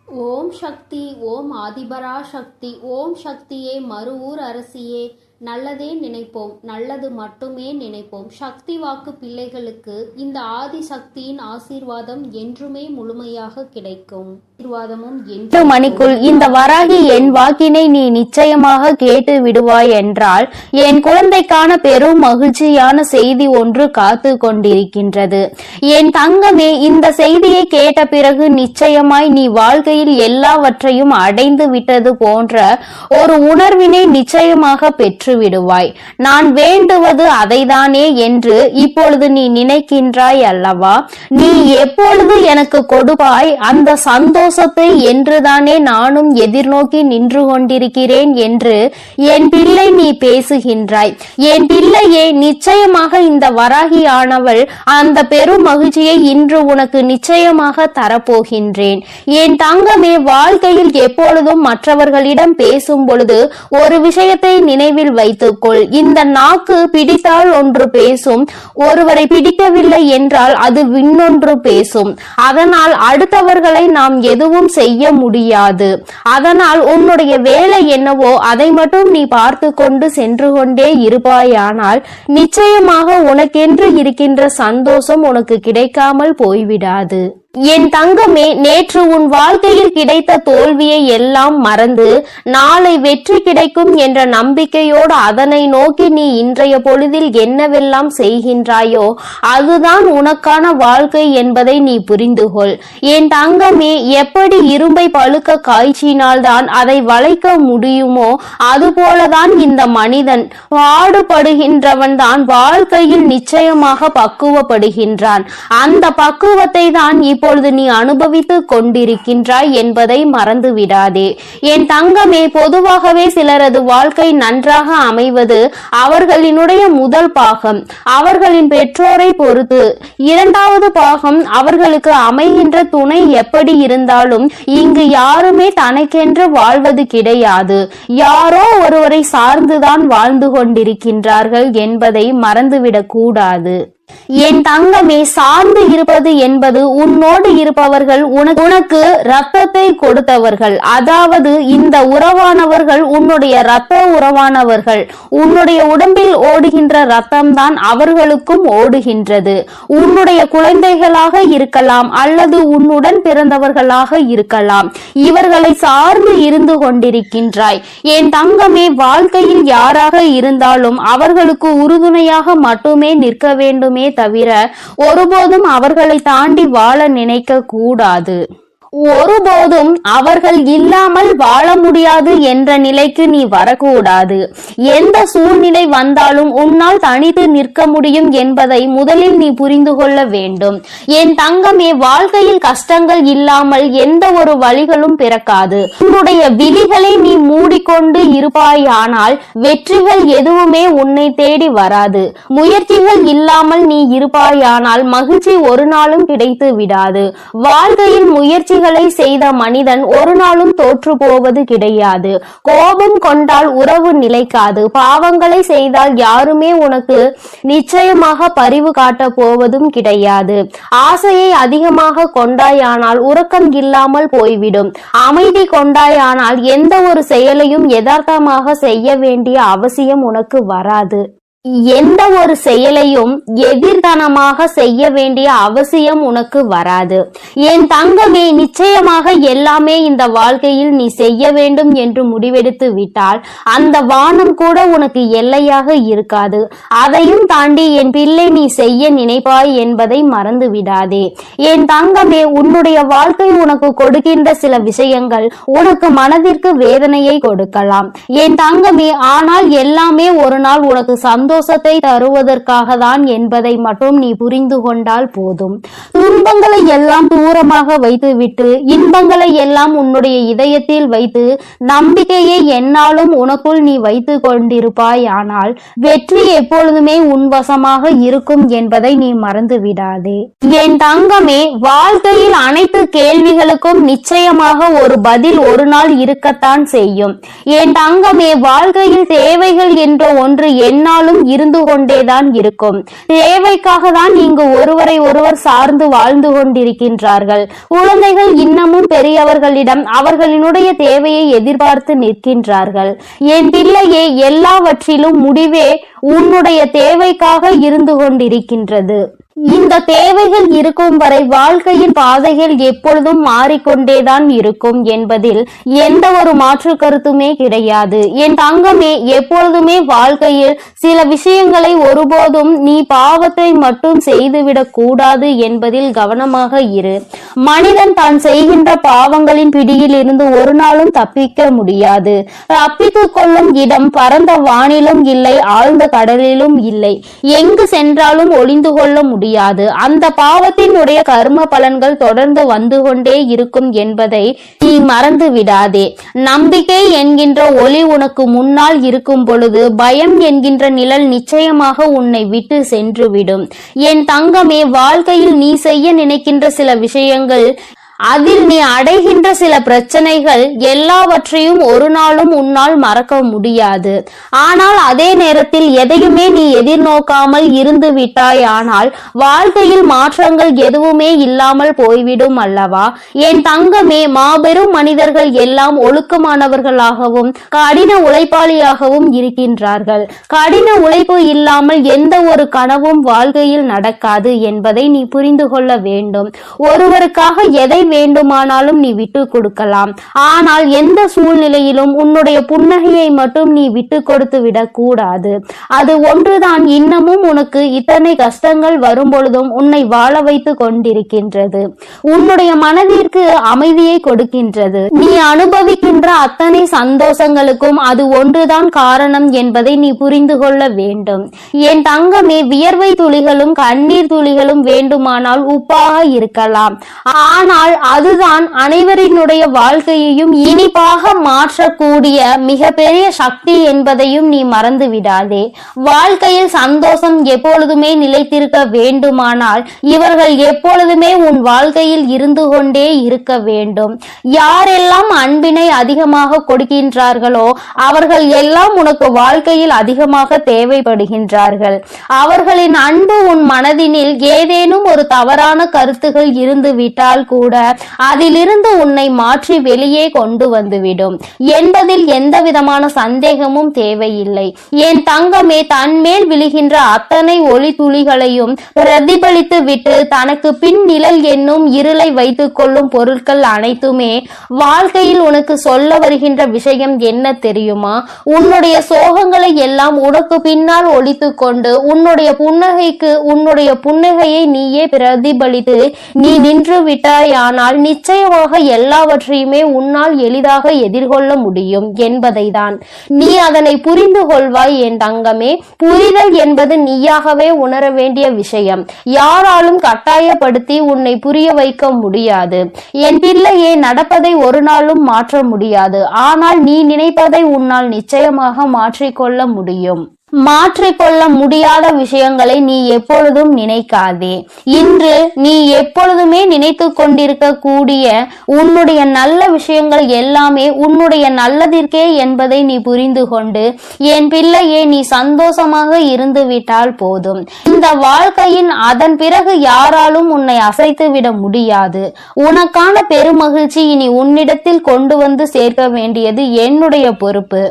ஓம் சக்தி, ஓம் ஆதிபரா சக்தி, ஓம் சக்தியே, மறுவூர் அரசியே, நல்லதே நினைப்போம், நல்லது மட்டுமே நினைப்போம். சக்தி வாக்கு பிள்ளைகளுக்கு இந்த ஆதி சக்தியின் ஆசீர்வாதம் என்றுமே முழுமையாக கிடைக்கும். மணிக்குள் இந்த வராகி என் வாக்கினை நீ நிச்சயமாக கேட்டு விடுவாய் என்றால் என் குழந்தைக்கான பெரும் மகிழ்ச்சியான செய்தி ஒன்று காத்து கொண்டிருக்கின்றது. என் தங்கமே, இந்த செய்தியை கேட்ட பிறகு நிச்சயமாய் நீ வாழ்க்கையில் எல்லாவற்றையும் அடைந்து விட்டது போன்ற ஒரு உணர்வினை நிச்சயமாக பெற்று விடுவாய். நான் வேண்டுவது அதைதானே என்று இப்பொழுது நீ நினைக்கின்றாய் அல்லவா? நீ எப்பொழுது எனக்கு கொடுப்பாய் அந்த சந்தோஷத்தை என்றுதானே நானும் எதிர்நோக்கி நின்று கொண்டிருக்கிறேன் என்று என் பிள்ளை நீ பேசுகின்றாய். என் பிள்ளையே, நிச்சயமாக இந்த வராகி ஆனவள் அந்த பெரும் மகிழ்ச்சியை இன்று உனக்கு நிச்சயமாக தரப்போகின்றேன். என் தங்கமே, வாழ்க்கையில் எப்பொழுதும் மற்றவர்களிடம் பேசும் பொழுது ஒரு விஷயத்தை நினைவில் வைத்துக்கொள். இந்த நாக்கு பிடித்தால் ஒன்று பேசும், ஒருவரை பிடிக்கவில்லை என்றால் அது இன்னொன்று பேசும். அதனால் அடுத்தவர்களை நாம் எதுவும் செய்ய முடியாது. அதனால் உன்னுடைய வேலை என்னவோ அதை மட்டும் நீ பார்த்து கொண்டு சென்று கொண்டே இருப்பாயானால் நிச்சயமாக உனக்கென்று இருக்கின்ற சந்தோஷம் உனக்கு கிடைக்காமல் போய்விடாது. என் தங்கமே, நேற்று உன் வாழ்க்கையில் கிடைத்த தோல்வியை எல்லாம் மறந்து நாளை வெற்றி கிடைக்கும் என்ற நம்பிக்கையோடு அதனை நோக்கி நீ இன்றைய பொழுதில் என்னவெல்லாம் செய்கின்றாயோ அதுதான் உனக்கான வாழ்க்கை என்பதை நீ புரிந்து கொள். என் தங்கமே, எப்படி இரும்பை பழுக்க காய்ச்சினால்தான் அதை வளைக்க முடியுமோ அதுபோலதான் இந்த மனிதன் பாடுபடுகின்றவன் தான் வாழ்க்கையில் நிச்சயமாக பக்குவப்படுகின்றான். அந்த பக்குவத்தை தான் இப்பொழுது நீ அனுபவித்துக் கொண்டிருக்கின்றாய் என்பதை மறந்து விடாதே. என் தங்கமே, பொதுவாகவே சிலரது வாழ்க்கை நன்றாக அமைவது அவர்களினுடைய முதல் பாகம் அவர்களின் பெற்றோரை பொறுத்து, இரண்டாவது பாகம் அவர்களுக்கு அமைகின்ற துணை எப்படி இருந்தாலும் இங்கு யாருமே தனக்கென்று வாழ்வது கிடையாது. யாரோ ஒருவரை சார்ந்துதான் வாழ்ந்து கொண்டிருக்கின்றார்கள் என்பதை மறந்துவிடக் கூடாது. என் தங்கமே, சார்ந்து இருப்பது என்பது உன்னோடு இருப்பவர்கள் உனக்கு ரத்தத்தை கொடுத்தவர்கள். அதாவது இந்த உறவானவர்கள் உன்னுடைய ரத்த உறவானவர்கள். உன்னுடைய உடம்பில் ஓடுகின்ற ரத்தம் தான் அவர்களுக்கும் ஓடுகின்றது. உன்னுடைய குழந்தைகளாக இருக்கலாம் அல்லது உன்னுடன் பிறந்தவர்களாக இருக்கலாம். இவர்களை சார்ந்து இருந்து கொண்டிருக்கின்றாய். என் தங்கமே, வாழ்க்கையில் யாராக இருந்தாலும் அவர்களுக்கு உறுதுணையாக மட்டுமே நிற்க வேண்டுமே தவிர ஒருபோதும் அவர்களை தாண்டி வாழ நினைக்க கூடாது. ஒருபோதும் அவர்கள் இல்லாமல் வாழ முடியாது என்ற நிலைக்கு நீ வரக்கூடாது. எந்த சூழ்நிலை வந்தாலும் உன்னால் தனித்து நிற்க முடியும் என்பதை முதலில் நீ புரிந்து கொள்ள வேண்டும். என் தங்கமே, வாழ்க்கையில் கஷ்டங்கள் இல்லாமல் எந்த ஒரு வழிகளும் பிறக்காது. உன்னுடைய விழிகளை நீ மூடிக்கொண்டு இருப்பாயானால் வெற்றிகள் எதுவுமே உன்னை தேடி வராது. முயற்சிகள் இல்லாமல் நீ இருப்பாயானால் மகிழ்ச்சி ஒரு நாளும் கிடைத்து விடாது. வாழ்க்கையில் முயற்சி செய்த மனிதன் ஒரு நாளும் தோற்று போவது கிடையாது. கோபம் கொண்டால் உறவு நிலைக்காது. பாவங்களை செய்தால் யாருமே உனக்கு நிச்சயமாக பரிவு காட்ட போவதும் கிடையாது. ஆசையை அதிகமாக கொண்டாயானால் உறக்கம் இல்லாமல் போய்விடும். அமைதி கொண்டாயானால் எந்த ஒரு செயலையும் யதார்த்தமாக செய்ய வேண்டிய அவசியம் உனக்கு வராது. எந்த ஒரு செயலையும் எதிர்தனமாக செய்ய வேண்டிய அவசியம் உனக்கு வராது. என் தங்கமே, நிச்சயமாக எல்லாமே இந்த வாழ்க்கையில் நீ செய்ய வேண்டும் என்று முடிவெடுத்து விட்டால் அந்த வானம் கூட உனக்கு எல்லையாக இருக்காது. அதையும் தாண்டி என் பிள்ளை நீ செய்ய நினைப்பாய் என்பதை மறந்து விடாதே. என் தங்கமே, உன்னுடைய வாழ்க்கை உனக்கு கொடுக்கின்ற சில விஷயங்கள் உனக்கு மனதிற்கு வேதனையை கொடுக்கலாம். என் தங்கமே, ஆனால் எல்லாமே ஒரு நாள் உனக்கு சந்தோஷத்தை தருவதற்காக தான் என்பதை மட்டும் நீ புரிந்து கொண்டால் போதும். துன்பங்களை எல்லாம் தூரமாக வைத்துவிட்டு இன்பங்களை எல்லாம் உன்னுடைய இதயத்தில் வைத்து நம்பிக்கையை என்னாலும் உனக்குள் நீ வைத்து கொண்டிருப்பாய். ஆனால் வெற்றி எப்பொழுதுமே உன் வசமாக இருக்கும் என்பதை நீ மறந்து விடாதே. என் தங்கமே, வாழ்க்கையில் அனைத்து கேள்விகளுக்கும் நிச்சயமாக ஒரு பதில் ஒரு நாள் இருக்கத்தான் செய்யும். என் தங்கமே, வாழ்க்கையில் தேவைகள் என்ற ஒன்று என்னாலும் எப்பொழுதும் இருந்து கொண்டேதான் இருக்கும். தேவைக்காக தான் இங்கு ஒருவரை ஒருவர் சார்ந்து வாழ்ந்து கொண்டிருக்கின்றார்கள். குழந்தைகள் இன்னமும் பெரியவர்களிடம் அவர்களினுடைய தேவையை எதிர்பார்த்து நிற்கின்றார்கள். என் பிள்ளையே, எல்லாவற்றிலும் முடிவே உன்னுடைய தேவைக்காக இருந்து கொண்டிருக்கின்றது. இந்த தேவைகள் இருக்கும் வரை வாழ்க்கையின் பாதைகள் எப்பொழுதும் மாறிக்கொண்டேதான் இருக்கும் என்பதில் எந்த ஒரு மாற்று கருத்துமே கிடையாது. என் தங்கமே, எப்பொழுதுமே வாழ்க்கையில் சில விஷயங்களை ஒருபோதும் நீ பாவத்தை மட்டும் செய்துவிடக் கூடாது என்பதில் கவனமாக இரு. மனிதன் தான் செய்கின்ற பாவங்களின் பிடியில் இருந்து ஒரு நாளும் தப்பிக்க முடியாது. தப்பித்துக் கொள்ளும் இடம் பரந்த வானிலும் இல்லை, ஆழ்ந்த கடலிலும் இல்லை. எங்கு சென்றாலும் ஒளிந்து கொள்ள முடியாது. அந்த பாவத்தினுடைய கர்ம பலன்கள் தொடர்ந்து வந்து கொண்டே இருக்கும் என்பதை நீ மறந்து விடாதே. நம்பிக்கை என்கின்ற ஒளி உனக்கு முன்னால் இருக்கும் பொழுது பயம் என்கின்ற நிழல் நிச்சயமாக உன்னை விட்டு சென்றுவிடும். என் தங்கமே, வாழ்க்கையில் நீ செய்ய நினைக்கின்ற சில விஷயங்கள், அதில் நீ அடைகின்ற சில பிரச்சனைகள் எல்லாவற்றையும் ஒரு நாளும் உன்னால் மறக்க முடியாது. ஆனால் அதே நேரத்தில் எதையுமே நீ எதிர்நோக்காமல் இருந்து விட்டாய், ஆனால் வாழ்க்கையில் மாற்றங்கள் எதுவுமே இல்லாமல் போய்விடும் அல்லவா? என் தங்கமே, மாபெரும் மனிதர்கள் எல்லாம் ஒழுக்கமானவர்களாகவும் கடின உழைப்பாளியாகவும் இருக்கின்றார்கள். கடின உழைப்பு இல்லாமல் எந்த ஒரு கனவும் வாழ்க்கையில் நடக்காது என்பதை நீ புரிந்து கொள்ள வேண்டும். ஒருவருக்காக எதை வேண்டுமானாலும் நீ விட்டு கொடுக்கலாம், ஆனால் எந்த சூழ்நிலையிலும் உன்னுடைய புன்னகையை மட்டும் நீ விட்டு கொடுத்து விடக் கூடாது. அது ஒன்றுதான் இன்னமும் உனக்கு இத்தனை கஷ்டங்கள் வரும் பொழுதும் உன்னை வாழ வைத்து கொண்டிருக்கின்றது. உன்னுடைய மனதிற்கு அமைதியை கொடுக்கின்றது. நீ அனுபவிக்கின்ற அத்தனை சந்தோஷங்களுக்கும் அது ஒன்றுதான் காரணம் என்பதை நீ புரிந்து கொள்ள வேண்டும். என் தங்கமே, வியர்வை துளிகளும் கண்ணீர் துளிகளும் வேண்டுமானால் உப்பாக இருக்கலாம், ஆனால் அதுதான் அனைவரினுடைய வாழ்க்கையையும் இனிப்பாக மாற்றக்கூடிய மிகப்பெரிய சக்தி என்பதையும் நீ மறந்து விடாதே. வாழ்க்கையில் சந்தோஷம் எப்பொழுதுமே நிலைத்திருக்க வேண்டுமானால் இவர்கள் எப்பொழுதுமே உன் வாழ்க்கையில் இருந்து கொண்டே இருக்க வேண்டும். யாரெல்லாம் அன்பினை அதிகமாக கொடுக்கின்றார்களோ அவர்கள் எல்லாம் உனக்கு வாழ்க்கையில் அதிகமாக தேவைப்படுகின்றார்கள். அவர்களின் அன்பு உன் மனதினில் ஏதேனும் ஒரு தவறான கருத்துகள் இருந்து விட்டால் கூட அதிலிருந்து உன்னை மாற்றி வெளியே கொண்டு வந்துவிடும் என்பதில் எந்த விதமான சந்தேகமும் தேவையில்லை. என் தங்கமே, தன்மேல் விழுகின்ற அத்தனை ஒளி துளிகளையும் பிரதிபலித்து விட்டு தனக்கு பின் நிழல் என்னும் இருளை வைத்துக் கொள்ளும் பொருட்கள் அனைத்துமே வாழ்க்கையில் உனக்கு சொல்ல வருகின்ற விஷயம் என்ன தெரியுமா? உன்னுடைய சோகங்களை எல்லாம் உனக்கு பின்னால் ஒழித்து கொண்டு உன்னுடைய புன்னகையை நீயே பிரதிபலித்து நீ நின்று விட்டாயானால் நிச்சயமாக எல்லாவற்றையுமே உன்னால் எளிதாக எதிர்கொள்ள முடியும் என்பதை தான். நீ அதனை புரிந்து கொள்வாய் என் தங்கமே. புரிதல் என்பது நீயாகவே உணர வேண்டிய விஷயம். யாராலும் கட்டாயப்படுத்தி உன்னை புரிய வைக்க முடியாது. என் பிள்ளையே, நடப்பதை ஒரு நாளும் மாற்ற முடியாது, ஆனால் நீ நினைப்பதை உன்னால் நிச்சயமாக மாற்றிக்கொள்ள முடியும். மாற்றிக்கொள்ள முடியாத விஷயங்களை நீ எப்பொழுதும் நினைக்காதே. இன்று நீ எப்பொழுதுமே நினைத்து கொண்டிருக்க கூடிய உன்னுடைய நல்ல விஷயங்கள் எல்லாமே உன்னுடைய நல்லதிற்கே என்பதை நீ புரிந்து கொண்டு என் பிள்ளையே, நீ சந்தோஷமாக இருந்து விட்டால் போதும். இந்த வாழ்க்கையின் அதன் பிறகு யாராலும் உன்னை அசைத்து விட முடியாது. உனக்கான பெருமகிழ்ச்சி இனி உன்னிடத்தில் கொண்டு வந்து சேர்க்க வேண்டியது என்னுடைய பொறுப்பு.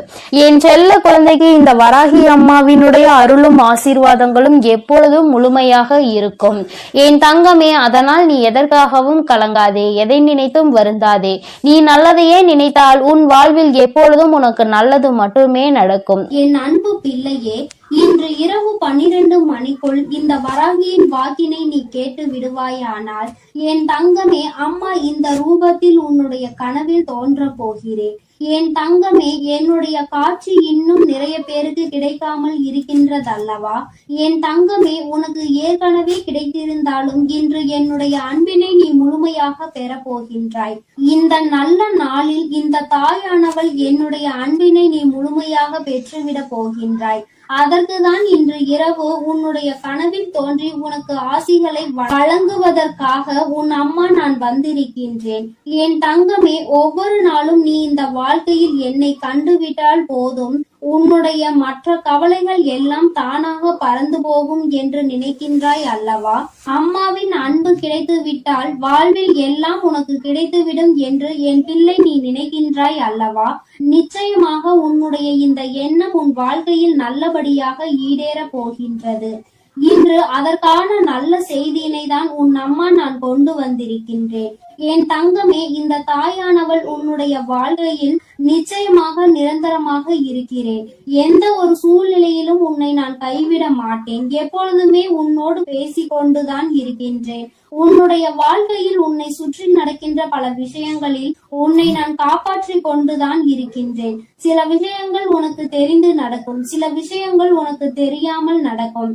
என் செல்ல குழந்தைக்கு இந்த வராகி அம்மாவினுடைய அருளும் ஆசீர்வாதங்களும் எப்பொழுதும் முழுமையாக இருக்கும். என் தங்கமே, அதனால் நீ எதற்காகவும் கலங்காதே, எதை நினைத்தும் வருந்தாதே. நீ நல்லதையே நினைத்தால் உன் வாழ்வில் எப்பொழுதும் உனக்கு நல்லது மட்டுமே நடக்கும். என் அன்பு பிள்ளையே, இன்று இரவு 12 மணிக்குள் இந்த வராகியின் வாக்கினை நீ கேட்டு விடுவாயானால் என் தங்கமே, அம்மா இந்த ரூபத்தில் உன்னுடைய கனவில் தோன்ற போகிறேன். என் தங்கமே, என்னுடைய காட்சி இன்னும் நிறைய பேருக்கு கிடைக்காமல் இருக்கின்றதல்லவா? என் தங்கமே, உனக்கு ஏற்கனவே கிடைத்திருந்தாலும் இன்று என்னுடைய அன்பினை நீ முழுமையாக பெற போகின்றாய். இந்த நல்ல நாளில் இந்த தாயானவள் என்னுடைய அன்பினை நீ முழுமையாக பெற்றுவிட போகின்றாய். அதற்குதான் இன்று இரவு உன்னுடைய கனவில் தோன்றி உனக்கு ஆசிகளை வழங்குவதற்காக உன் அம்மா நான் வந்திருக்கின்றேன். என் தங்கமே, ஒவ்வொரு நாளும் நீ இந்த வாழ்க்கையில் என்னை கண்டுவிட்டால் போதும், உன்னுடைய மற்ற கவலைகள் எல்லாம் தானாக பறந்து போகும் என்று நினைக்கின்றாய் அல்லவா? அம்மாவின் அன்பு கிடைத்து விட்டால் வாழ்வில் எல்லாம் உனக்கு கிடைத்துவிடும் என்று என் பிள்ளை நீ நினைக்கின்றாய் அல்லவா? நிச்சயமாக உன்னுடைய இந்த எண்ணம் உன் வாழ்க்கையில் நல்லபடியாக ஈடேற போகின்றது. இன்று அதற்கான நல்ல செய்தியினை தான் உன் அம்மா நான் கொண்டு வந்திருக்கின்றேன். என் தங்கமே, இந்த தாயானவள் உன்னுடைய வாழ்க்கையில் நிச்சயமாக நிரந்தரமாக இருக்கிறேன். எந்த ஒரு சூழ்நிலையிலும் உன்னை நான் கைவிட மாட்டேன். எப்பொழுதுமே உன்னோடு பேசிக்கொண்டுதான் இருக்கின்றேன். உன்னுடைய வாழ்க்கையில் உன்னை சுற்றி நடக்கின்ற பல விஷயங்களில் உன்னை நான் காப்பாற்றி கொண்டுதான் இருக்கின்றேன். சில விஷயங்கள் உனக்கு தெரிந்து நடக்கும், சில விஷயங்கள் உனக்கு தெரியாமல் நடக்கும்.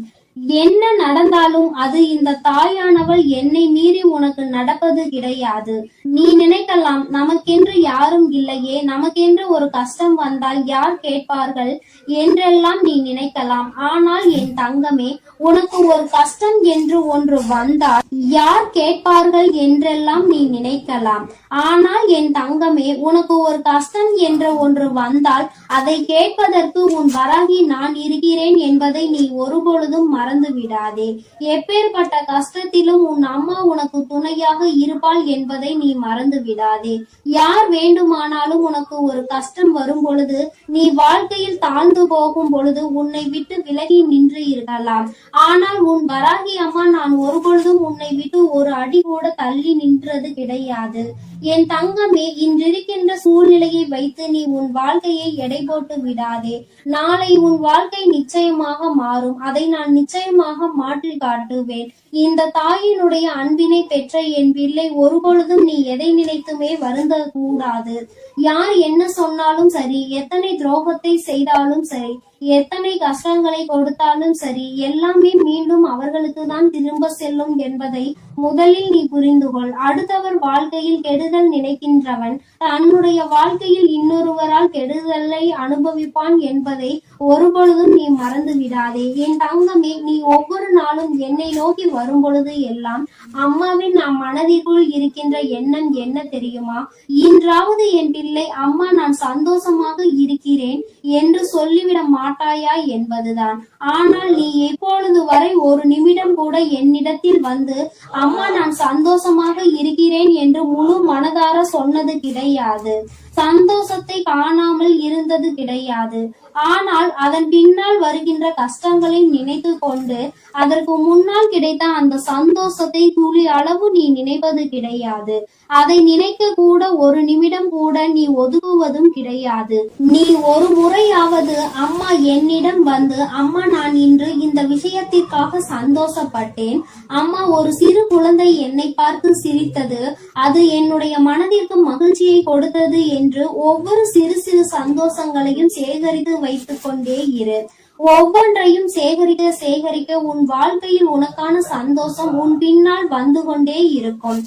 என்ன நடந்தாலும் அது இந்த தாயானவள் என்னை மீறி உனக்கு நடப்பது கிடையாது. நீ நினைக்கலாம், நமக்கென்று யாரும் இல்லையே, நமக்கென்று ஒரு கஷ்டம் வந்தால் யார் கேட்பார்கள் என்றெல்லாம் நீ நினைக்கலாம். ஆனால் என் தங்கமே, உனக்கு ஒரு கஷ்டம் என்று ஒன்று வந்தால் யார் கேட்பார்கள் என்றெல்லாம் நீ நினைக்கலாம். ஆனால் என் தங்கமே, உனக்கு ஒரு கஷ்டம் என்ற ஒன்று வந்தால் அதை கேட்பதற்கு உன் வராகி நான் இருக்கிறேன் என்பதை நீ ஒருபொழுதும் மறந்து விடாதே. எப்பேற்பட்ட கஷ்டத்திலும் உன் அம்மா உனக்கு துணையாக இருப்பாள் என்பதை நீ மறந்து விடாதே. யார் வேண்டுமானாலும் உனக்கு ஒரு கஷ்டம் வரும் பொழுது, நீ வாழ்க்கையில் தாழ்ந்து போகும் பொழுது உன்னை விட்டு விலகி நின்று இருக்கலாம். ஆனால் உன் வராகி அம்மா நான் ஒருபொழுதும் உன்னை விட்டு ஒரு அடி கூட தள்ளி நின்றது கிடையாது. என் தங்கமே, இன்றிருக்கின்ற சூழ்நிலையை வைத்து நீ உன் வாழ்க்கையை எடை போட்டு விடாதே. நாளை உன் வாழ்க்கை நிச்சயமாக மாறும். அதை நான் நிச்சயமாக மாற்றி காட்டுவேன். இந்த தாயினுடைய அன்பினை பெற்ற என் பிள்ளை, ஒருபொழுதும் நீ எதை நினைத்துமே வருந்த கூடாது. யார் என்ன சொன்னாலும் சரி, எத்தனை துரோகத்தை செய்தாலும் சரி, எத்தனை கஷ்டங்களை கொடுத்தாலும் சரி, எல்லாமே மீண்டும் அவர்களுக்கு தான் திரும்ப செல்லும் என்பதை முதலில் நீ புரிந்து கொள். அடுத்தவர் வாழ்க்கையில் கெடுதல் நினைக்கின்றவன் தன்னுடைய வாழ்க்கையில் இன்னொருவரால் கெடுதலை அனுபவிப்பான் என்பதை ஒருபொழுதும் நீ மறந்து விடாதே. என் தங்கமே, நீ ஒவ்வொரு நாளும் என்னை நோக்கி வரும் பொழுது எல்லாம் அம்மாவின் நம் மனதிற்குள் இருக்கின்ற எண்ணம் என்ன தெரியுமா? இன்றாவது என் பிள்ளை, அம்மா நான் சந்தோஷமாக இருக்கிறேன் என்று சொல்லிவிட மாட்டாயா என்பதுதான். ஆனால் நீ எப்பொழுது வரை ஒரு நிமிடம் கூட என்னிடத்தில் வந்து அம்மா நான் சந்தோஷமாக இருக்கிறேன் என்று முழு மனதார சொன்னது கிடையாது. சந்தோஷத்தை காணாமல் இருந்தது கிடையாது. ஆனால் அதன் பின்னால் வருகின்ற கஷ்டங்களை நினைத்து கொண்டு அதற்கு முன்னால் கிடைத்த அந்த சந்தோஷத்தை துளி அளவு நீ நினைப்பது கிடையாது. அதை நினைக்க கூட ஒரு நிமிடம் கூட நீ ஒதுக்குவதும் கிடையாது. நீ ஒரு முறையாவது அம்மா என்னிடம் வந்து, அம்மா நான் இன்று இந்த விஷயத்திற்காக சந்தோஷப்பட்டேன், அம்மா ஒரு சிறு குழந்தை என்னை பார்த்து சிரித்தது, அது என்னுடைய மனதிற்கு மகிழ்ச்சியை கொடுத்தது என்று ஒவ்வொரு சிறு சிறு சந்தோஷங்களையும் சேகரித்து வைத்துக் கொண்டே இரு. ஒவ்வொன்றையும் சேகரிக்க சேகரிக்க உன் வாழ்க்கையில் உனக்கான சந்தோஷம் உன் பின்னால் வந்து கொண்டே இருக்கும்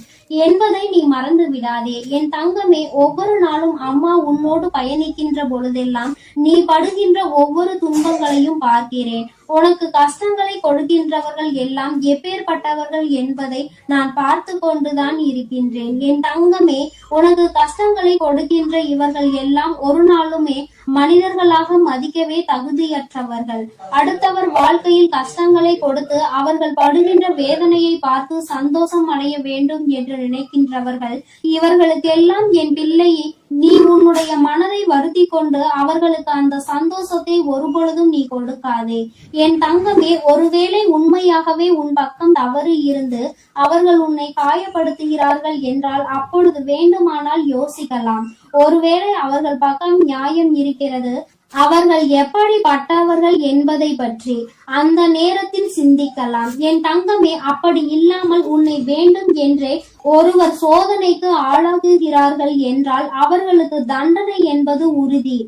என்பதை நீ மறந்து விடாதே. என் தங்கமே, ஒவ்வொரு நாளும் அம்மா உன்னோடு பயணிக்கின்ற பொழுதெல்லாம் நீ படுகின்ற ஒவ்வொரு துன்பங்களையும் பார்க்கிறேன். உனக்கு கஷ்டங்களை கொடுக்கின்றவர்கள் எல்லாம் எப்பேற்பட்டவர்கள் என்பதை நான் பார்த்து கொண்டுதான் இருக்கின்றேன். என் தங்கமே, உனக்கு கஷ்டங்களை கொடுக்கின்ற இவர்கள் எல்லாம் ஒரு நாளுமே மனிதர்களாக மதிக்கவே தகுதியற்றவர்கள். அடுத்தவர் வாழ்க்கையில் கஷ்டங்களை கொடுத்து அவர்கள் படுகின்ற வேதனையை பார்த்து சந்தோஷம் அடைய வேண்டும் என்று நினைக்கின்றவர்கள். இவர்களுக்கெல்லாம் என் பிள்ளையை, நீ உன்னுடைய மனதை வருத்தி கொண்டு அவர்களுக்கு அந்த சந்தோஷத்தை ஒருபொழுதும் நீ கொடுக்காதே. என் தங்கமே, ஒருவேளை உண்மையாகவே உன் பக்கம் தவறு இருந்து அவர்கள் உன்னை காயப்படுத்துகிறார்கள் என்றால் அப்பொழுது வேண்டுமானால் யோசிக்கலாம். ஒருவேளை அவர்கள் பக்கம் நியாயம் இருக்கிறது, அவர்கள் எப்படிப்பட்டவர்கள் என்பதை பற்றி அந்த நேரத்தில் சிந்திக்கலாம். என் தங்கமே, அப்படி இல்லாமல் உன்னை வேண்டும் என்றே ஒருவர் சோதனைக்கு ஆளாகுகிறார்கள் என்றால் அவர்களுக்கு தண்டனை என்பது உறுதி.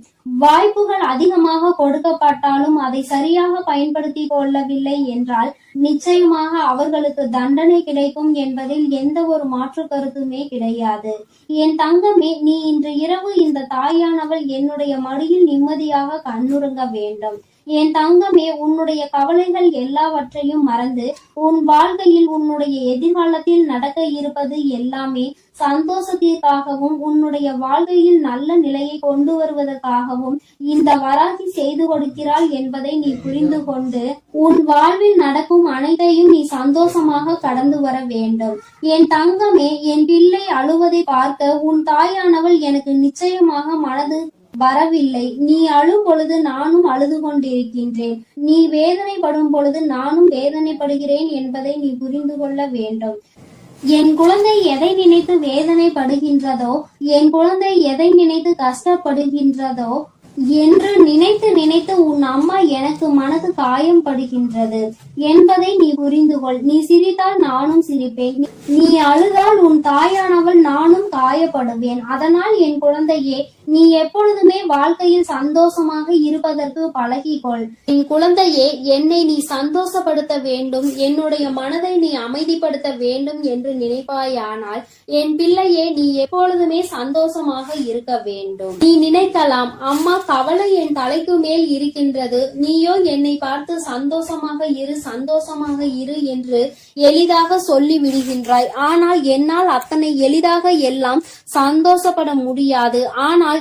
வாய்ப்புகள் அதிகமாக கொடுக்கப்பட்டாலும் அதை சரியாக பயன்படுத்தி கொள்ளவில்லை என்றால் நிச்சயமாக அவர்களுக்கு தண்டனை கிடைக்கும் என்பதில் எந்த ஒரு மாற்று கருத்துமே கிடையாது. என் தங்கமே, நீ இன்று இரவு இந்த தாயானவள் என்னுடைய மடியில் நிம்மதியாக கண்ணுறங்க வேண்டும். என் தங்கமே, உன்னுடைய கவலைகள் எல்லாவற்றையும் மறந்து உன் வாழ்க்கையில் உன்னுடைய எதிர்காலத்தில் நடக்க இருப்பது எல்லாமே சந்தோஷத்திற்காகவும் உன்னுடைய வாழ்க்கையில் நல்ல நிலையை கொண்டு வருவதற்காகவும் இந்த வராகி செய்து கொடுக்கிறாள் என்பதை நீ புரிந்து கொண்டு உன் வாழ்வில் நடக்கும் அனைத்தையும் நீ சந்தோஷமாக கடந்து வர வேண்டும். என் தங்கமே, என் பிள்ளை அழுவதை பார்க்க உன் தாயானவள் எனக்கு நிச்சயமாக மனது வரவில்லை. நீ அழும் பொழுது நானும் அழுது கொண்டிருக்கின்றேன். நீ வேதனைப்படும் பொழுது நானும் வேதனைப்படுகிறேன் என்பதை நீ புரிந்து கொள்ள வேண்டும். என் குழந்தை எதை நினைத்து வேதனைப்படுகின்றதோ, என் குழந்தை எதை நினைத்து கஷ்டப்படுகின்றதோ என்று நினைத்து நினைத்து உன் அம்மா எனக்கு மனது காயம் படுகின்றது என்பதை நீ புரிந்து கொள். நீ சிரித்தால் நானும் சிரிப்பேன், நீ அழுதால் உன் தாயானவள் நானும் காயப்படுவேன். அதனால் என் குழந்தையே, நீ எப்பொழுதுமே வாழ்க்கையில் சந்தோஷமாக இருப்பதற்கு பழகிக்கொள். என் குழந்தையே, என்னை நீ சந்தோஷப்படுத்த வேண்டும், என்னுடைய மனதை நீ அமைதிப்படுத்த வேண்டும் என்று நினைப்பாயானால் என் பிள்ளையே, நீ எப்பொழுதுமே சந்தோஷமாக இருக்க வேண்டும். நீ நினைக்கலாம், அம்மா கவலை என் தலைக்கு மேல் இருக்கின்றது, நீயோ என்னை பார்த்து சந்தோஷமாக இரு சந்தோஷமாக இரு என்று எளிதாக சொல்லி விடுகின்றாய். ஆனால் என்னால் அத்தனை எளிதாக எல்லாம் சந்தோஷப்பட முடியாது. ஆனால்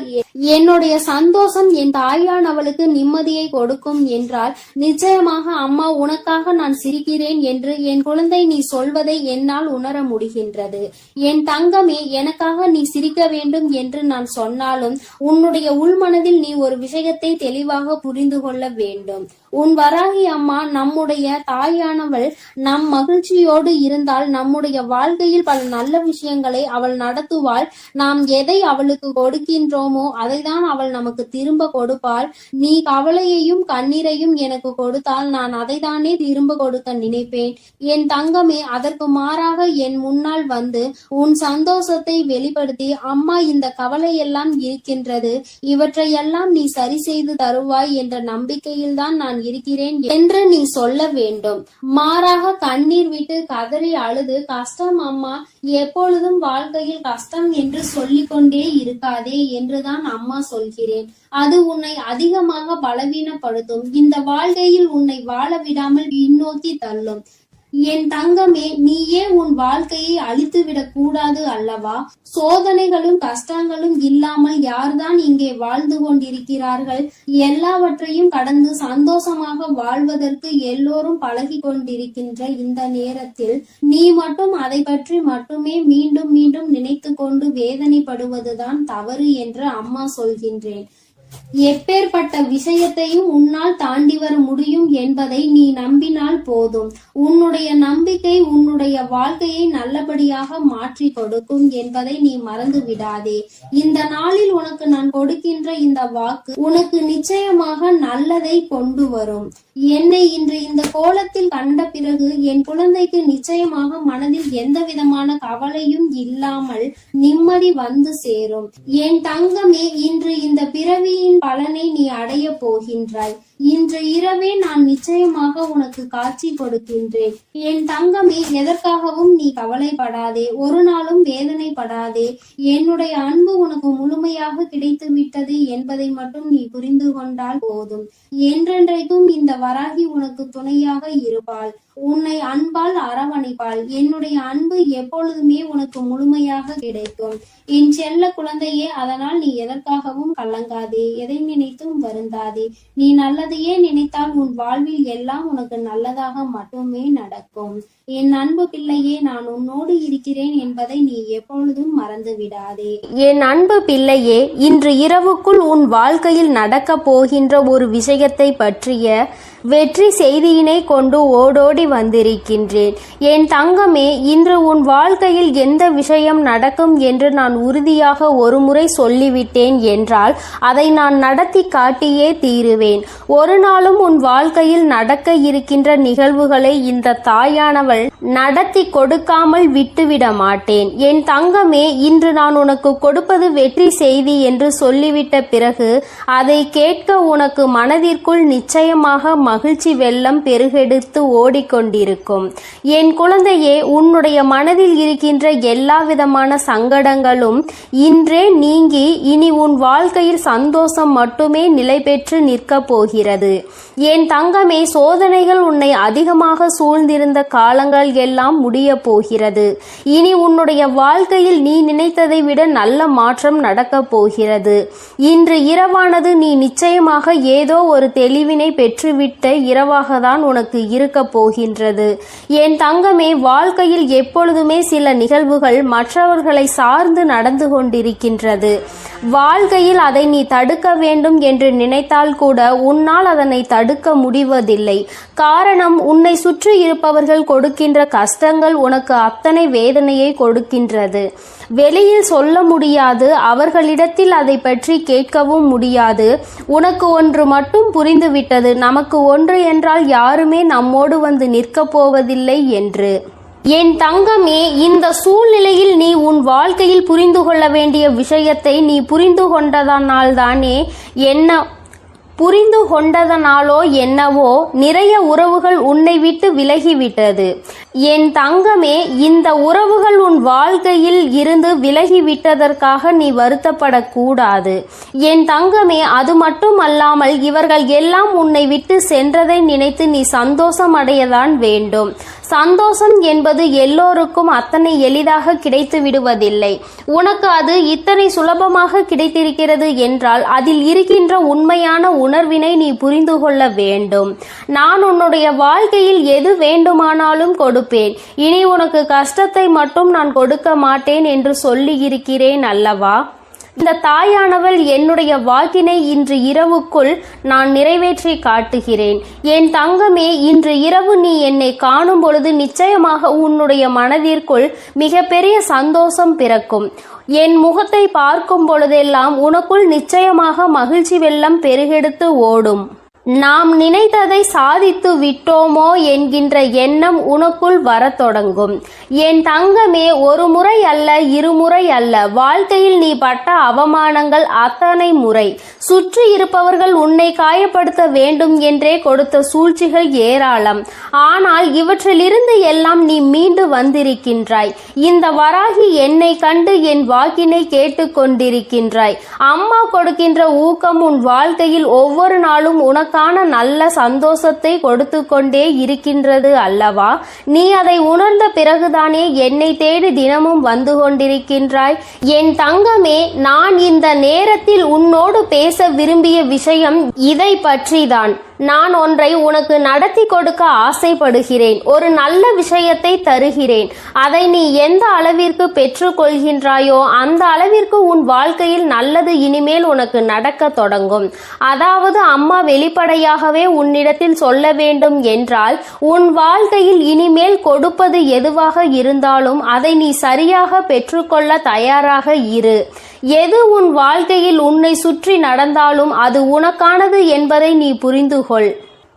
என்னுடைய சந்தோஷம் என் தாயானவளுக்கு நிம்மதியை கொடுக்கும் என்றால் நிச்சயமாக அம்மா உனக்காக நான் சிரிக்கிறேன் என்று என் குழந்தை நீ சொல்வதை என்னால் உணர முடிகின்றது. என் தங்கமே, எனக்காக நீ சிரிக்க வேண்டும் என்று நான் சொன்னாலும் உன்னுடைய உள்மனதில் நீ ஒரு விஷயத்தை தெளிவாக புரிந்து கொள்ள வேண்டும். உன் வராகி அம்மா நம்முடைய தாயானவள் நம் மகிழ்ச்சியோடு இருந்தால் நம்முடைய வாழ்க்கையில் பல நல்ல விஷயங்களை அவள் நடத்துவாள். நாம் எதை அவளுக்கு கொடுக்கின்றோமோ அதைதான் அவள் நமக்கு திரும்ப கொடுப்பாள். நீ கவலையையும் கண்ணீரையும் எனக்கு கொடுத்தால் நான் அதைதானே திரும்ப கொடுக்க நினைப்பேன். என் தங்கமே, அதற்கு மாறாக என் முன்னால் வந்து உன் சந்தோஷத்தை வெளிப்படுத்தி, அம்மா இந்த கவலையெல்லாம் இருக்கின்றது, இவற்றையெல்லாம் நீ சரி செய்து தருவாய் என்ற நம்பிக்கையில் தான் நான் இருக்கிறேன் என்று நீ சொல்ல வேண்டும். மாறாக கண்ணீர் விட்டு கதறி அழுது, கஷ்டம் அம்மா, எப்பொழுதும் வாழ்க்கையில் கஷ்டம் என்று சொல்லிக் கொண்டே இருக்காதே என்றுதான் அம்மா சொல்கிறேன். அது உன்னை அதிகமாக பலவீனப்படுத்தும். இந்த வாழ்க்கையில் உன்னை வாழ விடாமல் பின்னோக்கி தள்ளும். என் தங்கமே, நீயே உன் வாழ்க்கையை அழித்துவிடக் கூடாது அல்லவா? சோதனைகளும் கஷ்டங்களும் இல்லாமல் யார்தான் இங்கே வாழ்ந்து கொண்டிருக்கிறார்கள்? எல்லாவற்றையும் கடந்து சந்தோஷமாக வாழ்வதற்கு எல்லோரும் பழகி கொண்டிருக்கின்ற இந்த நேரத்தில் நீ மட்டும் அதை பற்றி மட்டுமே மீண்டும் மீண்டும் நினைத்து கொண்டு வேதனைப்படுவதுதான் தவறு என்று அம்மா சொல்கின்றேன். எப்பேற்பட்ட விஷயத்தையும் உன்னால் தாண்டி வர முடியும் என்பதை நீ நம்பினால் போதும். உன்னுடைய நம்பிக்கை உன்னுடைய வாழ்க்கையை நல்லபடியாக மாற்றி கொடுக்கும் என்பதை நீ மறந்து விடாதே. இந்த நாளில் உனக்கு நான் கொடுக்கின்ற இந்த வாக்கு உனக்கு நிச்சயமாக நல்லதை கொண்டு வரும். என்னை இன்று இந்த கோலத்தில் கண்ட பிறகு என் குழந்தைக்கு நிச்சயமாக மனதில் எந்த விதமான கவலையும் இல்லாமல் நிம்மதி வந்து சேரும். என் தங்கமே, இன்று இந்த பிறவியின் பலனை நீ அடைய போகின்றாய். இன்று இரவே நான் நிச்சயமாக உனக்கு காட்சி கொடுக்கின்றேன். என் தங்கமே, எதற்காகவும் நீ கவலைப்படாதே, ஒரு நாளும் வேதனைப்படாதே. என்னுடைய அன்பு உனக்கு முழுமையாக கிடைத்து விட்டது என்பதை மட்டும் நீ புரிந்து கொண்டால் போதும். என்றென்றைக்கும் இந்த வராகி உனக்கு துணையாக இருப்பாள், உன்னை அன்பால் அரவணைப்பாள். என்னுடைய அன்பு எப்பொழுதுமே உனக்கு முழுமையாக கிடைக்கும் என் செல்ல குழந்தையே. அதனால் நீ எதற்காகவும் கலங்காதே, எதை நினைத்தும் வருந்தாதே. நீ நல்லதையே நினைத்தால் உன் வாழ்வில் எல்லாம் உனக்கு நல்லதாக மட்டுமே நடக்கும். என் அன்பு பிள்ளையே, நான் உன்னோடு இருக்கிறேன் என்பதை நீ எப்பொழுதும் மறந்து விடாதே. என் அன்பு பிள்ளையே, இன்று இரவுக்குள் உன் வாழ்க்கையில் நடக்க போகின்ற ஒரு விஷயத்தை பற்றிய வெற்றி செய்தியினை கொண்டு ஓடோடி வந்திருக்கின்றேன். என் தங்கமே, இன்று உன் வாழ்க்கையில் எந்த விஷயம் நடக்கும் என்று நான் உறுதியாக ஒருமுறை சொல்லிவிட்டேன் என்றால் அதை நான் நடத்தி காட்டியே தீருவேன். ஒரு நாளும் உன் வாழ்க்கையில் நடக்க இருக்கின்ற நிகழ்வுகளை இந்த தாயானவள் நடத்தி கொடுக்காமல் விட்டுவிட மாட்டேன். என் தங்கமே, இன்று நான் உனக்கு கொடுப்பது வெற்றி செய்தி என்று சொல்லிவிட்ட பிறகு அதை கேட்க உனக்கு மனதிற்குள் நிச்சயமாக மகிழ்ச்சி வெள்ளம் பெருகெடுத்து ஓடிக்கொண்டிருக்கும். என் குழந்தையே, உன்னுடைய மனதில் இருக்கின்ற எல்லா விதமான சங்கடங்களும் இன்றே நீங்கி இனி உன் வாழ்க்கையில் சந்தோஷம் மட்டுமே நிலை பெற்று நிற்கப் போகிறது. என் தங்கமே, சோதனைகள் உன்னை அதிகமாக சூழ்ந்திருந்த காலங்கள் எல்லாம் முடிய போகிறது. இனி உன்னுடைய வாழ்க்கையில் நீ நினைத்ததை விட நல்ல மாற்றம் நடக்கப் போகிறது. இன்று இரவானது நீ நிச்சயமாக ஏதோ ஒரு தெளிவினை பெற்றுவிட்ட இரவாக தான் உனக்கு இருக்க போகின்றது. என் தங்கமே, வாழ்க்கையில் எப்பொழுதுமே சில நிகழ்வுகள் மற்றவர்களை சார்ந்து நடந்து கொண்டிருக்கின்றது. வாழ்க்கையில் அதை நீ தடுக்க வேண்டும் என்று நினைத்தால் கூட உன்னால் அதனை தடுக்க முடிவதில்லை. காரணம், உன்னை சுற்றி இருப்பவர்கள் கொடுக்கின்ற கஷ்டங்கள் உனக்கு அத்தனை வேதனையை கொடுக்கின்றது. வெளியில் சொல்ல முடியாது, அவர்களிடத்தில் அதை பற்றி கேட்கவும் முடியாது. உனக்கு ஒன்று மட்டும் புரிந்துவிட்டது, நமக்கு ஒன்று என்றால் யாருமே நம்மோடு வந்து நிற்கப் போவதில்லை என்று. என் தங்கமே, இந்த சூழ்நிலையில் நீ உன் வாழ்க்கையில் புரிந்து கொள்ள வேண்டிய விஷயத்தை நீ புரிந்து கொண்டதனாலோ என்னவோ நிறைய உறவுகள் உன்னை விட்டு விலகிவிட்டது. என் தங்கமே, இந்த உறவுகள் உன் வாழ்க்கையில் இருந்து விலகிவிட்டதற்காக நீ வருத்தப்படக்கூடாது. என் தங்கமே, அது மட்டும் அல்லாமல் இவர்கள் எல்லாம் உன்னை விட்டு சென்றதை நினைத்து நீ சந்தோஷம் அடையதான் வேண்டும். சந்தோஷம் என்பது எல்லோருக்கும் அத்தனை எளிதாக கிடைத்து விடுவதில்லை. உனக்கு அது இத்தனை சுலபமாக கிடைத்திருக்கிறது என்றால் அதில் இருக்கின்ற உண்மையான உணர்வினை நீ புரிந்து கொள்ள வேண்டும். நான் உன்னுடைய வாழ்க்கையில் எது வேண்டுமானாலும் கொடுப்பேன். இனி உனக்கு கஷ்டத்தை மட்டும் நான் கொடுக்க மாட்டேன் என்று சொல்லி இருக்கிறேன் அல்லவா? இந்த தாயானவள் என்னுடைய வாக்கினை இன்று இரவுக்குள் நான் நிறைவேற்றி காட்டுகிறேன். என் தங்கமே, இன்று இரவு நீ என்னை காணும் பொழுது நிச்சயமாக உன்னுடைய மனதிற்குள் மிகப்பெரிய சந்தோஷம் பிறக்கும். என் முகத்தை பார்க்கும் பொழுதெல்லாம் உனக்குள் நிச்சயமாக மகிழ்ச்சி வெள்ளம் பெருகெடுத்து ஓடும். நாம் நினைத்ததை சாதித்து விட்டோமோ என்கின்ற எண்ணம் உனக்குள் வரத் தொடங்கும். என் தங்கமே, ஒரு முறை அல்ல, இருமுறை அல்ல, வாழ்க்கையில் நீ பட்ட அவமானங்கள் அத்தனை முறை. சுற்றி இருப்பவர்கள் உன்னை காயப்படுத்த வேண்டும் என்றே கொடுத்த சூழ்ச்சிகள் ஏராளம். ஆனால் இவற்றிலிருந்து எல்லாம் நீ மீண்டு வந்திருக்கின்றாய். இந்த வராகி என்னை கண்டு என் வாக்கினை கேட்டுக்கொண்டிருக்கின்றாய். அம்மா கொடுக்கின்ற ஊக்கம் உன் வாழ்க்கையில் ஒவ்வொரு நாளும் உனக்கு நல்ல சந்தோஷத்தை கொடுத்து கொண்டே இருக்கின்றது அல்லவா? நீ அதை உணர்ந்த பிறகுதானே என்னை தேடி தினமும் வந்து கொண்டிருக்கின்றாய். என் தங்கமே, நான் இந்த நேரத்தில் உன்னோடு பேச விரும்பிய விஷயம் இதை பற்றிதான். நான் ஒன்றை உனக்கு நடத்தி கொடுக்க ஆசைப்படுகிறேன். ஒரு நல்ல விஷயத்தை தருகிறேன். அதை நீ எந்த அளவிற்கு பெற்றுக்கொள்கின்றாயோ அந்த அளவிற்கு உன் வாழ்க்கையில் நல்லது இனிமேல் உனக்கு நடக்க தொடங்கும். அதாவது அம்மா வெளிப்படையாகவே உன்னிடத்தில் சொல்ல வேண்டும் என்றால், உன் வாழ்க்கையில் இனிமேல் கொடுப்பது எதுவாக இருந்தாலும் அதை நீ சரியாக பெற்றுக்கொள்ள தயாராக இரு. எது உன் வாழ்க்கையில் உன்னை சுற்றி நடந்தாலும் அது உனக்கானது என்பதை நீ புரிந்து கொள்.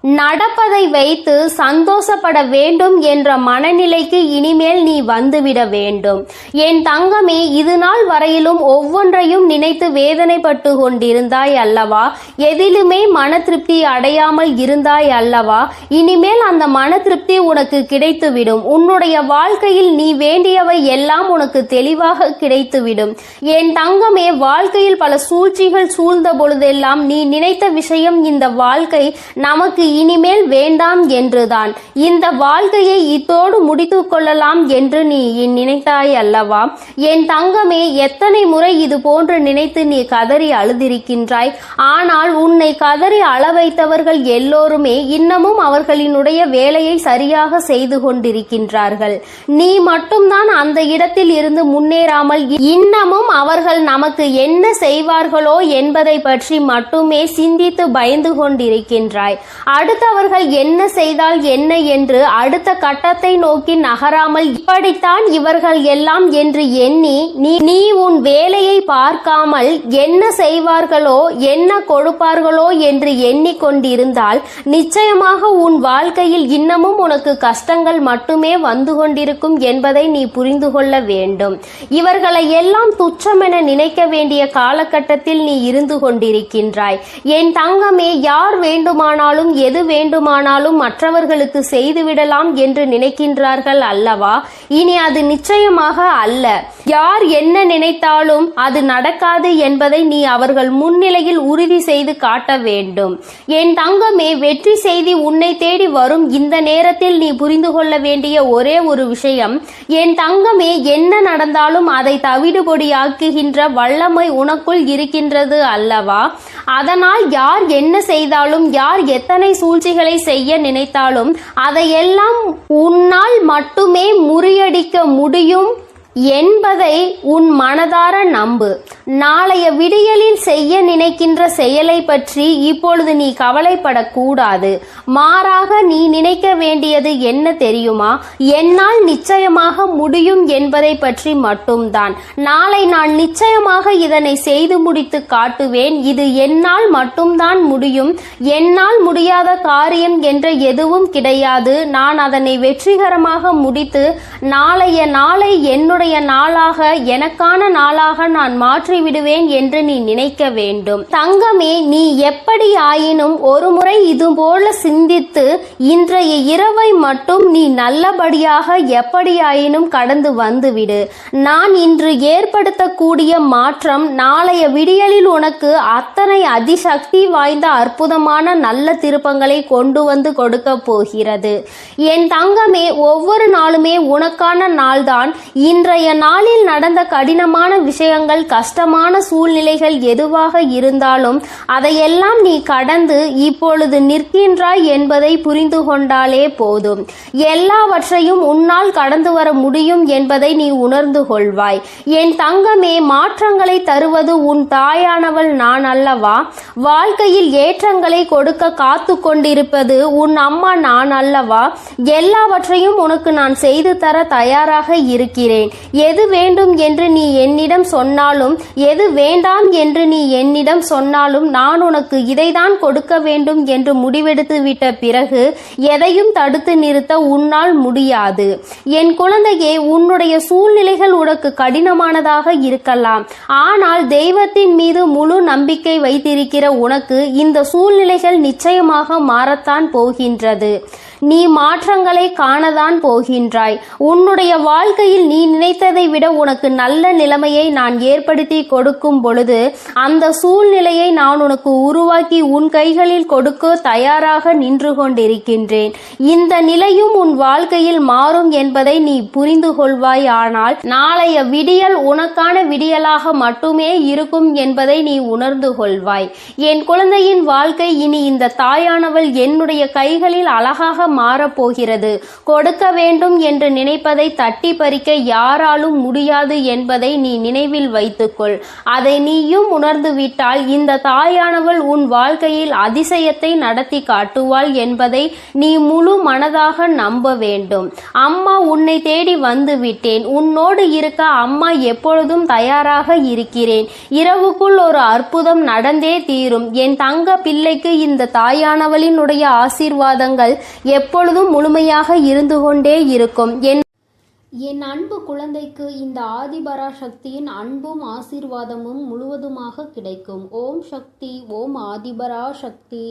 நடப்பதை வைத்து சந்தோஷப்பட வேண்டும் என்ற மனநிலைக்கு இனிமேல் நீ வந்துவிட வேண்டும். என் தங்கமே, இது நாள் வரையிலும் ஒவ்வொன்றையும் நினைத்து வேதனைப்பட்டு கொண்டிருந்தாய் அல்லவா? எதிலுமே மன திருப்தி அடையாமல் இருந்தாய் அல்லவா? இனிமேல் அந்த மன திருப்தி உனக்கு கிடைத்துவிடும். உன்னுடைய வாழ்க்கையில் நீ வேண்டியவை எல்லாம் உனக்கு தெளிவாக கிடைத்துவிடும். என் தங்கமே, வாழ்க்கையில் பல சூழ்ச்சிகள் சூழ்ந்த பொழுதெல்லாம் நீ நினைத்த விஷயம், இந்த வாழ்க்கை நமக்கு இனிமேல் வேண்டாம் என்றுதான். இந்த வாழ்க்கையை இத்தோடு முடித்துக் கொள்ளலாம் என்று நீ நினைத்தாய் அல்லவா? என் தங்கமே, எத்தனை முறை இது போன்று நினைத்து நீ கதறி அழுதிருக்கின்றாய். ஆனால் உன்னை கதறி அழ வைத்தவர்கள் எல்லோருமே இன்னமும் அவர்களினுடைய வேலையை சரியாக செய்து கொண்டிருக்கின்றார்கள். நீ மட்டும்தான் அந்த இடத்தில் இருந்து முன்னேறாமல் இன்னமும் அவர்கள் நமக்கு என்ன செய்வார்களோ என்பதை பற்றி மட்டுமே சிந்தித்து பயந்து கொண்டிருக்கின்றாய். அடுத்தவர்கள் என்ன செய்தால் என்ன என்று அடுத்த கட்டத்தை நோக்கி நகராமல் இப்படித்தான் இவர்கள் எல்லாம் என்று எண்ணி நீ உன் வேலையை பார்க்காமல் என்ன செய்வார்களோ என்ன கொடுப்பார்களோ என்று எண்ணிக்கொண்டிருந்தால் நிச்சயமாக உன் வாழ்க்கையில் இன்னமும் உனக்கு கஷ்டங்கள் மட்டுமே வந்து கொண்டிருக்கும் என்பதை நீ புரிந்து கொள்ள வேண்டும். இவர்களை எல்லாம் துச்சமென நினைக்க வேண்டிய காலகட்டத்தில் நீ இருந்து கொண்டிருக்கின்றாய். என் தங்கமே, யார் வேண்டுமானாலும் எது வேண்டுமானாலும் மற்றவர்களுக்கு செய்துவிடலாம் என்று நினைக்கின்றார்கள் அல்லவா? இனி அது நிச்சயமாக அல்ல. யார் என்ன நினைத்தாலும் அது நடக்காது என்பதை நீ அவர்கள் முன்னிலையில் உறுதி செய்து காட்ட வேண்டும். என் தங்கமே, வெற்றி செய்தி உன்னை தேடி வரும் இந்த நேரத்தில் நீ புரிந்து கொள்ள வேண்டிய ஒரே ஒரு விஷயம், என் தங்கமே, என்ன நடந்தாலும் அதை தவிடுபொடியாக்குகின்ற வல்லமை உனக்குள் இருக்கின்றது அல்லவா? அதனால் யார் என்ன செய்தாலும் யார் எத்தனை சூழ்ச்சிகளை செய்ய நினைத்தாலும் அதையெல்லாம் உன்னால் மட்டுமே முறியடிக்க முடியும் என்பதை உன் மனதார நம்பு. நாளைய விடியலில் செய்ய நினைக்கின்ற செயலை பற்றி இப்பொழுது நீ கவலைப்படக்கூடாது. மாறாக நீ நினைக்க வேண்டியது என்ன தெரியுமா? என்னால் நிச்சயமாக முடியும் என்பதை பற்றி மட்டும்தான். நாளை நான் நிச்சயமாக இதனை செய்து முடித்து காட்டுவேன். இது என்னால் மட்டும்தான் முடியும். என்னால் முடியாத காரியம் என்ற எதுவும் கிடையாது. நான் அதனை வெற்றிகரமாக முடித்து நாளைய நாளை என்னுடைய நாளாக, எனக்கான நாளாக நான் மாற்றி விடுவேன் என்று நீ நினைக்க வேண்டும். தங்கமே, நீ எப்படி ஆயினும் ஒரு முறை இதுபோல சிந்தித்து இன்றைய இரவை மட்டும் நீ நல்லபடியாக எப்படியாயினும் கடந்து வந்துவிடு. நான் இன்று ஏற்படுத்தக்கூடிய மாற்றம் நாளைய விடியலில் உனக்கு அத்தனை அதிசக்தி வாய்ந்த அற்புதமான நல்ல திருப்பங்களை கொண்டு வந்து கொடுக்க போகிறது. என் தங்கமே, ஒவ்வொரு நாளுமே உனக்கான நாள்தான். இன்றைய நாளில் நடந்த கடினமான விஷயங்கள், கஷ்டமான சூழ்நிலைகள் எதுவாக இருந்தாலும் அதையெல்லாம் நீ கடந்து இப்பொழுது நிற்கின்றாய் என்பதை புரிந்து கொண்டாலே போதும். எல்லாவற்றையும் உன்னால் கடந்து வர முடியும் என்பதை நீ உணர்ந்து கொள்வாய். என் தங்கமே, மாற்றங்களை தருவது உன் தாயானவள் நான் அல்லவா? வாழ்க்கையில் ஏற்றங்களை கொடுக்க காத்து கொண்டிருப்பது உன் அம்மா நான் அல்லவா? எல்லாவற்றையும் உனக்கு நான் செய்து தர தயாராக இருக்கிறேன். எது வேண்டும் என்று நீ என்னிடம் சொன்னாலும் எது வேண்டாம் என்று நீ என்னிடம் சொன்னாலும் நான் உனக்கு இதைதான் கொடுக்க வேண்டும் என்று முடிவெடுத்து விட்ட பிறகு எதையும் தடுத்து நிறுத்த உன்னால் முடியாது. என் குழந்தையே, உன்னுடைய சூழ்நிலைகள் உனக்கு கடினமானதாக இருக்கலாம். ஆனால் தெய்வத்தின் மீது முழு நம்பிக்கை வைத்திருக்கிற உனக்கு இந்த சூழ்நிலைகள் நிச்சயமாக மாறத்தான் போகின்றது. நீ மாற்றங்களை காணதான் போகின்றாய். உன்னுடைய வாழ்க்கையில் நீ நினைத்ததை விட உனக்கு நல்ல நிலைமையை நான் ஏற்படுத்தி கொடுக்கும் பொழுது அந்த சூழ்நிலையை நான் உனக்கு உருவாக்கி உன் கைகளில் கொடுக்க தயாராக நின்று கொண்டிருக்கின்றேன். இந்த நிலையும் உன் வாழ்க்கையில் மாறும் என்பதை நீ புரிந்து கொள்வாய். ஆனால் நாளைய விடியல் உனக்கான விடியலாக மட்டுமே இருக்கும் என்பதை நீ உணர்ந்து கொள்வாய். என் குழந்தையின் வாழ்க்கை இனி இந்த தாயானவள் என்னுடைய கைகளில் அழகாக மாறப்போகிறது. கொடுக்க வேண்டும் என்று நினைப்பதை தட்டி பறிக்க யாராலும் முடியாது என்பதை நீ நினைவில் வைத்துக்கொள். அதை நீயும் உணர்ந்து விட்டால் இந்த தாயானவள் உன் வாழ்க்கையில் அதிசயத்தை நடத்தி காட்டுவாள் என்பதை நீ முழு மனதாக நம்ப வேண்டும். அம்மா உன்னை தேடி வந்து விட்டேன். உன்னோடு இருக்க அம்மா எப்பொழுதும் தயாராக இருக்கிறேன். இரவுக்குள் ஒரு அற்புதம் நடந்தே தீரும். என் தங்க பிள்ளைக்கு இந்த தாயானவளினுடைய ஆசீர்வாதங்கள் எப்பொழுதும் முழுமையாக இருந்து கொண்டே இருக்கும். என் அன்பு குழந்தைக்கு இந்த ஆதிபராசக்தியின் அன்பும் ஆசீர்வாதமும் முழுவதுமாக கிடைக்கும். ஓம் சக்தி, ஓம் ஆதிபராசக்தி.